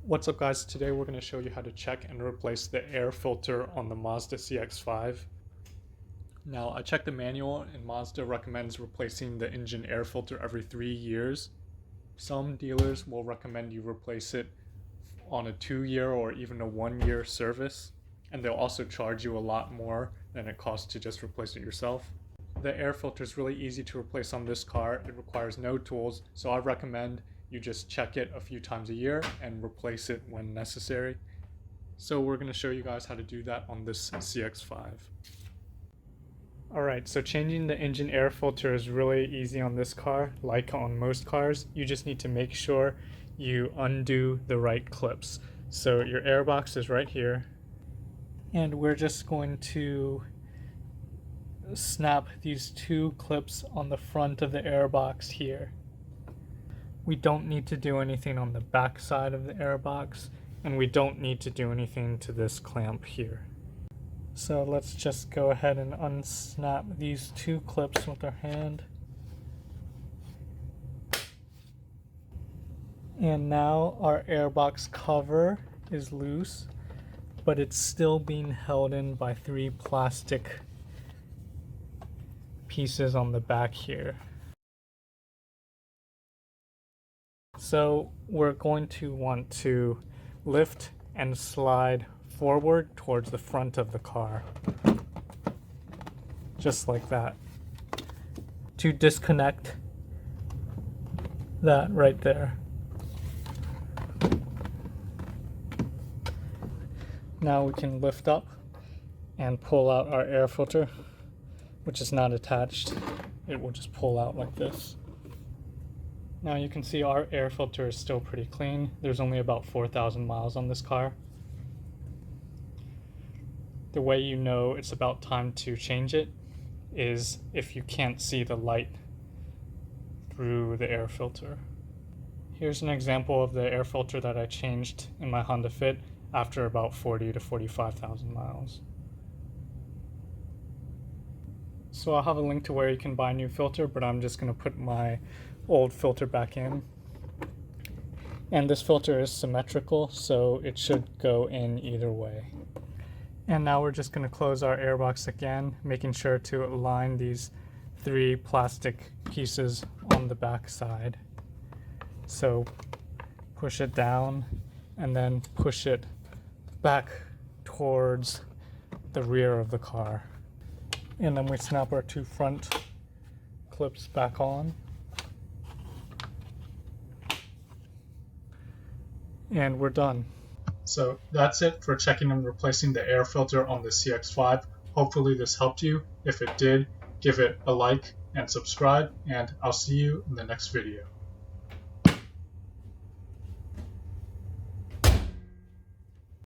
What's up guys, today we're going to show you how to check and replace the air filter on the Mazda CX-5. Now I checked the manual and Mazda recommends replacing the engine air filter every 3 years. Some dealers will recommend you replace it on a 2-year or even a 1-year service, and they'll also charge you a lot more than it costs to just replace it yourself. The air filter is really easy to replace on this car. It requires no tools, so I recommend you just check it a few times a year and replace it when necessary. So we're going to show you guys how to do that on this CX-5. Alright, so changing the engine air filter is really easy on this car, like on most cars. You just need to make sure you undo the right clips. So your air box is right here, and we're just going to snap these 2 clips on the front of the air box here. We don't need to do anything on the back side of the air box, and we don't need to do anything to this clamp here. So let's just go ahead and unsnap these 2 clips with our hand. And now our airbox cover is loose, but it's still being held in by 3 plastic pieces on the back here. So we're going to want to lift and slide forward towards the front of the car, just like that, to disconnect that right there. Now we can lift up and pull out our air filter, which is not attached. It will just pull out like this. Now you can see our air filter is still pretty clean. There's only about 4,000 miles on this car. The way you know it's about time to change it is if you can't see the light through the air filter. Here's an example of the air filter that I changed in my Honda Fit after about 40 to 45,000 miles. So I'll have a link to where you can buy a new filter, but I'm just going to put my old filter back in. And this filter is symmetrical, so it should go in either way. And now we're just going to close our airbox again, making sure to align these 3 plastic pieces on the back side. So push it down and then push it back towards the rear of the car. And then we snap our 2 front clips back on. And we're done. So that's it for checking and replacing the air filter on the CX-5. Hopefully this helped you. If it did, give it a like and subscribe, and I'll see you in the next video.